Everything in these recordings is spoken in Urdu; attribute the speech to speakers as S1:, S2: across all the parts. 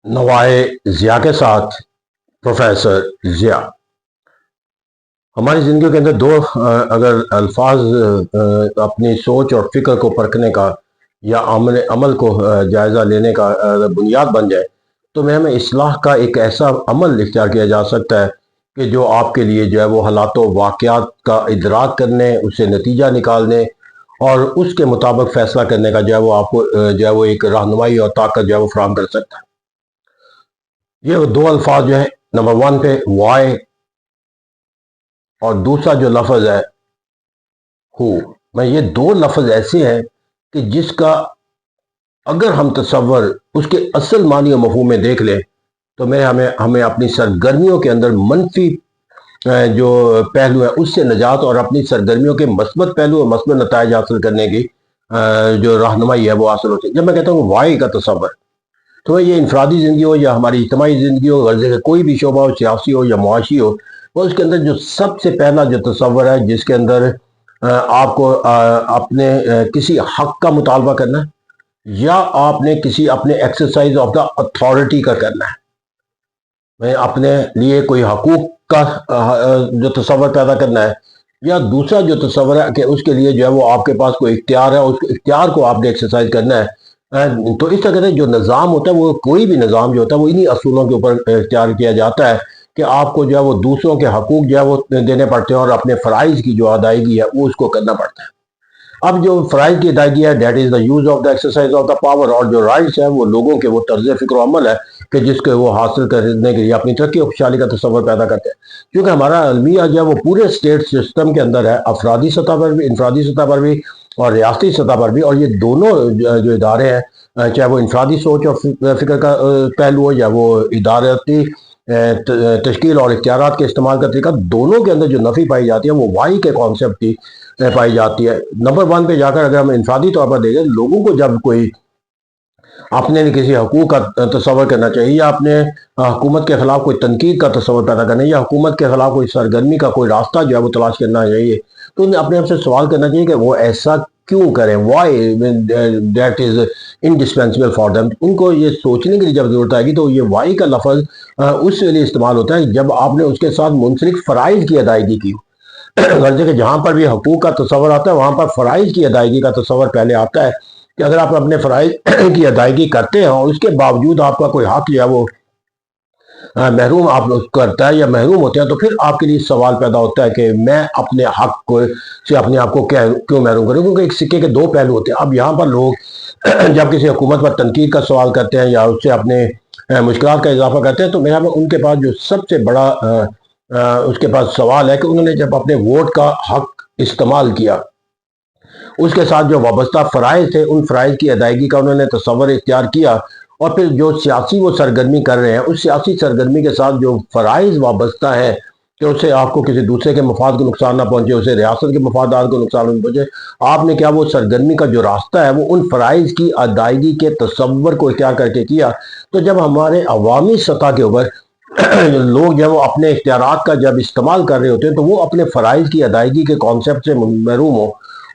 S1: نوائے ضیاء کے ساتھ پروفیسر ضیاء۔ ہماری زندگی کے اندر دو اگر الفاظ اپنی سوچ اور فکر کو پرکھنے کا یا عمل کو جائزہ لینے کا بنیاد بن جائے تو میں اصلاح کا ایک ایسا عمل اختیار کیا جا سکتا ہے کہ جو آپ کے لیے جو ہے وہ حالات و واقعات کا ادراک کرنے، اسے نتیجہ نکالنے اور اس کے مطابق فیصلہ کرنے کا جو ہے وہ آپ کو جو ہے وہ ایک رہنمائی اور طاقت جو ہے وہ فراہم کر سکتا ہے۔ یہ دو الفاظ جو ہے، نمبر 1 پہ وائی اور دوسرا جو لفظ ہے ہو، یہ دو لفظ ایسے ہیں کہ جس کا اگر ہم تصور اس کے اصل معنی و مفہوم میں دیکھ لیں تو ہمیں اپنی سرگرمیوں کے اندر منفی جو پہلو ہے اس سے نجات اور اپنی سرگرمیوں کے مثبت پہلو اور مثبت نتائج حاصل کرنے کی جو رہنمائی ہے وہ حاصل ہوتی ہے۔ جب میں کہتا ہوں وائی کا تصور، تو یہ انفرادی زندگی ہو یا ہماری اجتماعی زندگی ہو، غرضے کا کوئی بھی شعبہ ہو، سیاسی ہو یا معاشی ہو، وہ اس کے اندر جو سب سے پہلا جو تصور ہے جس کے اندر آپ کو اپنے کسی حق کا مطالبہ کرنا ہے یا آپ نے کسی اپنے ایکسرسائز آف دا اتھارٹی کا کرنا ہے، میں اپنے لیے کوئی حقوق کا جو تصور پیدا کرنا ہے، یا دوسرا جو تصور ہے کہ اس کے لیے جو ہے وہ آپ کے پاس کوئی اختیار ہے، اس اختیار کو آپ نے ایکسرسائز کرنا ہے۔ تو اس طرح سے جو نظام ہوتا ہے، وہ کوئی بھی نظام جو ہوتا ہے وہ انہی اصولوں کے اوپر اختیار کیا جاتا ہے کہ آپ کو جو ہے وہ دوسروں کے حقوق جو ہے وہ دینے پڑتے ہیں اور اپنے فرائض کی جو ادائیگی ہے وہ اس کو کرنا پڑتا ہے۔ اب جو فرائض کی ادائیگی ہے، that is the use of the exercise of the power, اور جو رائٹس ہیں وہ لوگوں کے وہ طرز فکر و عمل ہے کہ جس کے وہ حاصل کرنے کے لیے اپنی ترقی اور خوشحالی کا تصور پیدا کرتے ہیں۔ کیونکہ ہمارا المیہ جو ہے وہ پورے اسٹیٹ سسٹم کے اندر ہے، افرادی سطح پر بھی، انفرادی سطح پر بھی اور ریاستی سطح پر بھی، اور یہ دونوں جو ادارے ہیں، چاہے وہ انفرادی سوچ اور فکر کا پہلو ہو یا وہ ادارتی تشکیل اور اختیارات کے استعمال کا طریقہ، دونوں کے اندر جو نفی پائی جاتی ہے وہ وائی کے کانسیپٹ کی پائی جاتی ہے۔ نمبر 1 پہ جا کر اگر ہم انفرادی طور پر دیکھیں، لوگوں کو جب کوئی اپنے لیے کسی حقوق کا تصور کرنا چاہیے یا اپنے حکومت کے خلاف کوئی تنقید کا تصور پیدا کرنا یا حکومت کے خلاف کوئی سرگرمی کا کوئی راستہ جو ہے وہ تلاش کرنا چاہیے، تو انہیں اپنے آپ سے سوال کرنا چاہیے کہ وہ ایسا کیوں کریں، why that is indispensable for them. ان کو یہ سوچنے کے لیے جب ضرورت آئے گی تو یہ وائی کا لفظ اس کے لیے استعمال ہوتا ہے جب آپ نے اس کے ساتھ منسلک فرائض کی ادائیگی کی۔ غرض کہ جہاں پر بھی حقوق کا تصور آتا ہے وہاں پر فرائض کی ادائیگی کا تصور پہلے آتا ہے کہ اگر آپ اپنے فرائض کی ادائیگی کرتے ہیں اور اس کے باوجود آپ کا کوئی حق جو ہے وہ محروم آپ کرتا ہے یا محروم ہوتے ہیں، تو پھر آپ کے لیے سوال پیدا ہوتا ہے کہ میں اپنے حق سے اپنے آپ کو کیوں محروم کروں، کیونکہ ایک سکے کے دو پہلو ہوتے ہیں۔ اب یہاں پر لوگ جب کسی حکومت پر تنقید کا سوال کرتے ہیں یا اس سے اپنے مشکلات کا اضافہ کرتے ہیں، تو میرا ان کے پاس جو سب سے بڑا اس کے پاس سوال ہے کہ انہوں نے جب اپنے ووٹ کا حق استعمال کیا، اس کے ساتھ جو وابستہ فرائض تھے، ان فرائض کی ادائیگی کا انہوں نے تصور اختیار کیا، اور پھر جو سیاسی وہ سرگرمی کر رہے ہیں، اس سیاسی سرگرمی کے ساتھ جو فرائض وابستہ ہے کہ اس سے آپ کو کسی دوسرے کے مفاد کو نقصان نہ پہنچے، اسے ریاست کے مفادات کو نقصان نہ پہنچے، آپ نے کیا وہ سرگرمی کا جو راستہ ہے وہ ان فرائض کی ادائیگی کے تصور کو اختیار کر کے کیا۔ تو جب ہمارے عوامی سطح کے اوپر لوگ جب وہ اپنے اختیارات کا جب استعمال کر رہے ہوتے ہیں تو وہ اپنے فرائض کی ادائیگی کے کانسیپٹ سے محروم ہو،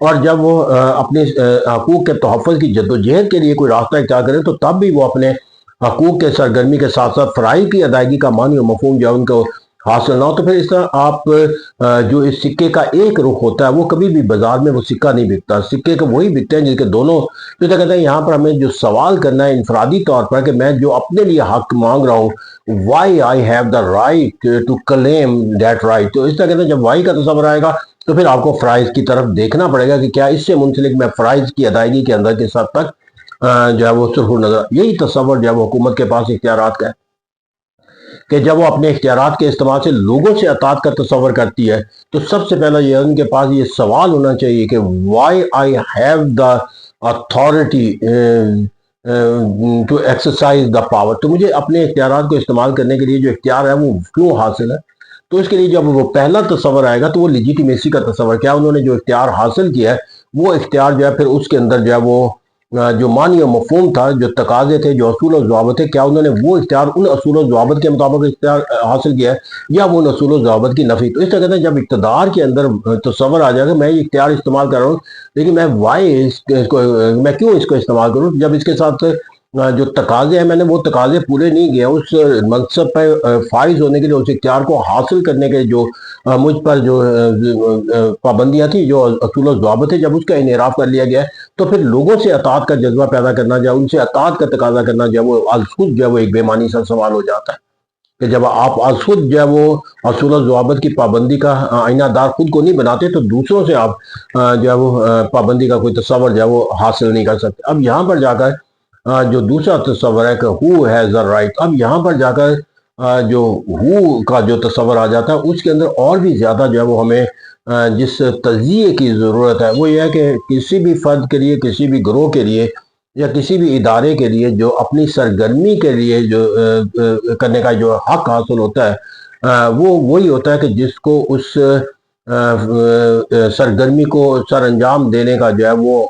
S1: اور جب وہ اپنے حقوق کے تحفظ کی جدوجہد کے لیے کوئی راستہ اختیار کریں تو تب بھی وہ اپنے حقوق کے سرگرمی کے ساتھ ساتھ فرائض کی ادائیگی کا معنی و مفہوم جو ہے ان کو حاصل نہ ہو، تو پھر اس طرح آپ جو اس سکے کا ایک رخ ہوتا ہے وہ کبھی بھی بازار میں وہ سکہ نہیں بکتا۔ سکے کے وہی بکتے ہیں جن کے دونوں، جو کہتے ہیں یہاں پر ہمیں جو سوال کرنا ہے انفرادی طور پر کہ میں جو اپنے لیے حق مانگ رہا ہوں، why I have the right to claim that right, تو اس طرح کہتے ہیں جب وائی کا تصور آئے گا تو پھر آپ کو فرائض کی طرف دیکھنا پڑے گا کہ کیا اس سے منسلک میں فرائض کی ادائیگی کے اندر کس حد تک جو ہے وہ سرخر نظر۔ یہی تصور جو ہے وہ حکومت کے پاس اختیارات کا ہے کہ جب وہ اپنے اختیارات کے استعمال سے لوگوں سے اطاعت کا تصور کرتی ہے تو سب سے پہلا یہ ان کے پاس یہ سوال ہونا چاہیے کہ why I have the authority to exercise the power, تو مجھے اپنے اختیارات کو استعمال کرنے کے لیے جو اختیار ہے وہ کیوں حاصل ہے۔ تو اس کے لیے جب وہ پہلا تصور آئے گا تو وہ لیجیٹیمیسی کا تصور، کیا انہوں نے جو اختیار حاصل کیا ہے وہ اختیار جو ہے پھر اس کے اندر جو ہے وہ جو معنی و مفہوم تھا، جو تقاضے تھے، جو اصول و ضوابط تھے، کیا انہوں نے وہ اختیار ان اصول و ضوابط کے مطابق اختیار حاصل کیا ہے یا وہ ان اصول و ضوابط کی نفی۔ تو اس طرح کہتے ہیں جب اقتدار کے اندر تصور آ جائے گا میں یہ اختیار استعمال کر رہا ہوں لیکن میں کیوں اس کو استعمال کروں، جب اس کے ساتھ جو تقاضے ہیں میں نے وہ تقاضے پورے نہیں کیے، اس منصب پہ فائز ہونے کے لیے، اس اختیار کو حاصل کرنے کے جو مجھ پر جو پابندیاں تھیں، جو اصول و ضوابط تھے، جب اس کا انحراف کر لیا گیا تو پھر لوگوں سے اطاعت کا جذبہ پیدا کرنا جو ان سے اطاعت کا تقاضا کرنا جو وہ از خود جو ہے وہ ایک بے معنی سا سوال ہو جاتا ہے کہ جب آپ از خود جو ہے وہ اصول و ضوابط کی پابندی کا آئینہ دار خود کو نہیں بناتے تو دوسروں سے آپ جو ہے وہ پابندی کا کوئی تصور جو ہے وہ حاصل نہیں کر سکتے۔ اب یہاں پر جا کر جو دوسرا تصور ہے کہ ہو ہیز دا رائٹ، اب یہاں پر جا کر جو ہو کا جو تصور آ جاتا ہے اس کے اندر اور بھی زیادہ جو ہے وہ ہمیں جس تجزیے کی ضرورت ہے وہ یہ ہے کہ کسی بھی فرد کے لیے، کسی بھی گروہ کے لیے یا کسی بھی ادارے کے لیے جو اپنی سرگرمی کے لیے جو کرنے کا جو حق حاصل ہوتا ہے وہ وہی ہوتا ہے کہ جس کو اس سرگرمی کو سر انجام دینے کا جو ہے وہ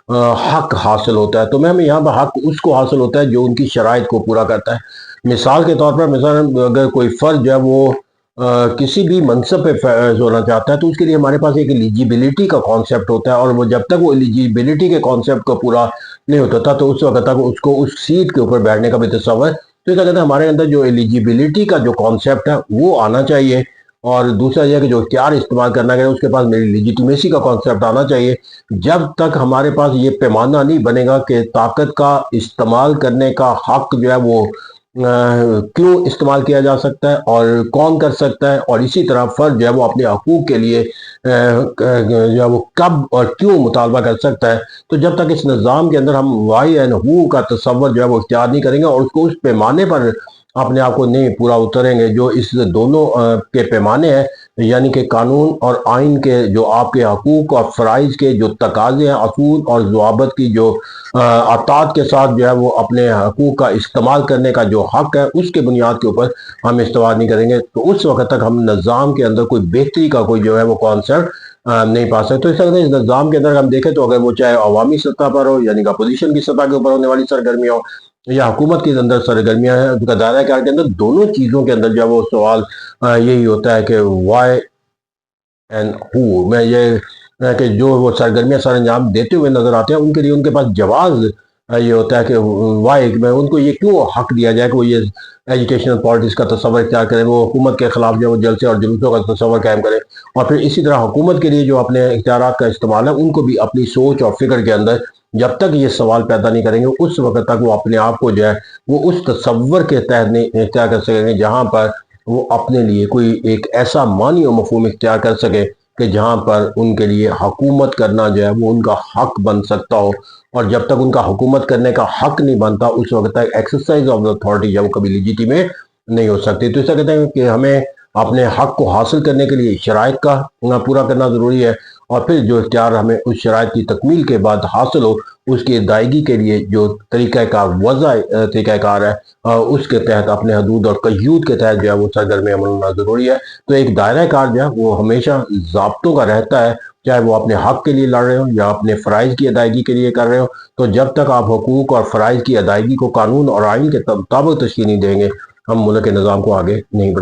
S1: حق حاصل ہوتا ہے۔ تو ہمیں یہاں پر حق اس کو حاصل ہوتا ہے جو ان کی شرائط کو پورا کرتا ہے۔ مثال کے طور پر مثلا اگر کوئی فرد جو ہے وہ کسی بھی منصب پہ فائز ہونا چاہتا ہے تو اس کے لیے ہمارے پاس ایک ایلیجیبلٹی کا کانسیپٹ ہوتا ہے، اور وہ جب تک وہ ایلیجیبلٹی کے کانسیپٹ کو پورا نہیں ہوتا تھا تو اس وقت تک اس کو اس سیٹ کے اوپر بیٹھنے کا بھی تصور، تو اس کہتے ہیں ہمارے اندر جو ایلیجیبلٹی کا جو کانسیپٹ ہے وہ آنا چاہیے، اور دوسرا یہ کہ جو اختیار استعمال کرنا ہے اس کے پاس میری لیجیٹیمیسی کا کانسیپٹ آنا چاہیے۔ جب تک ہمارے پاس یہ پیمانہ نہیں بنے گا کہ طاقت کا استعمال کرنے کا حق جو ہے وہ کیوں استعمال کیا جا سکتا ہے اور کون کر سکتا ہے، اور اسی طرح فرد جو ہے وہ اپنے حقوق کے لیے جو ہے وہ کب اور کیوں مطالبہ کر سکتا ہے، تو جب تک اس نظام کے اندر ہم وائی اینڈ ہو کا تصور جو ہے وہ اختیار نہیں کریں گے اور اس کو اس پیمانے پر اپنے آپ کو نہیں پورا اتریں گے جو اس دونوں کے پیمانے ہیں، یعنی کہ قانون اور آئین کے جو آپ کے حقوق اور فرائض کے جو تقاضے ہیں، اصول اور ضوابط کی جو اطاعت کے ساتھ جو ہے وہ اپنے حقوق کا استعمال کرنے کا جو حق ہے، اس کے بنیاد کے اوپر ہم استعمال نہیں کریں گے تو اس وقت تک ہم نظام کے اندر کوئی بہتری کا کوئی جو ہے وہ کانسیپٹ نہیں پا سکتے۔ تو اس وقت اس نظام کے اندر ہم دیکھیں تو اگر وہ چاہے عوامی سطح پر ہو، یعنی کہ اپوزیشن کی سطح کے اوپر ہونے والی سرگرمیاں ہو یا حکومت کے اندر سرگرمیاں ہیں، ان کا دائرہ کار کے اندر دونوں چیزوں کے اندر جو ہے وہ سوال یہی ہوتا ہے کہ وائی اینڈ ہو میں یہ کہ جو وہ سرگرمیاں سر انجام دیتے ہوئے نظر آتے ہیں ان کے لیے ان کے پاس جواز یہ ہوتا ہے کہ وائی میں ان کو یہ کیوں حق دیا جائے کہ وہ یہ ایجوکیشنل پالیٹکس کا تصور اختیار کریں، وہ حکومت کے خلاف جو وہ جلسے اور جلوسوں کا تصور قائم کریں، اور پھر اسی طرح حکومت کے لیے جو اپنے اختیارات کا استعمال ہے ان کو بھی اپنی سوچ اور فکر کے اندر جب تک یہ سوال پیدا نہیں کریں گے اس وقت تک وہ اپنے آپ کو جو ہے وہ اس تصور کے تحت نہیں اختیار کر سکیں گے جہاں پر وہ اپنے لیے کوئی ایک ایسا معنی و مفہوم اختیار کر سکے کہ جہاں پر ان کے لیے حکومت کرنا جو ہے وہ ان کا حق بن سکتا ہو، اور جب تک ان کا حکومت کرنے کا حق نہیں بنتا اس وقت تک ایکسرسائز آف اتھارٹی جب کبھی لیجیٹیمیٹ نہیں ہو سکتی۔ تو اس سے کہتے ہیں کہ ہمیں اپنے حق کو حاصل کرنے کے لیے شرائط کا پورا کرنا ضروری ہے، اور پھر جو اختیار ہمیں اس شرائط کی تکمیل کے بعد حاصل ہو اس کی ادائیگی کے لیے جو طریقہ کار وضع طریقہ کار ہے اس کے تحت اپنے حدود اور قیود کے تحت جو ہے وہ سرگرمی عمل ہونا ضروری ہے۔ تو ایک دائرہ کار جو ہے وہ ہمیشہ ضابطوں کا رہتا ہے، چاہے وہ اپنے حق کے لیے لڑ رہے ہو یا اپنے فرائض کی ادائیگی کے لیے کر رہے ہو، تو جب تک آپ حقوق اور فرائض کی ادائیگی کو قانون اور آئین کے مطابق تشکیل نہیں دیں گے ہم ملک کے نظام کو آگے نہیں بڑھا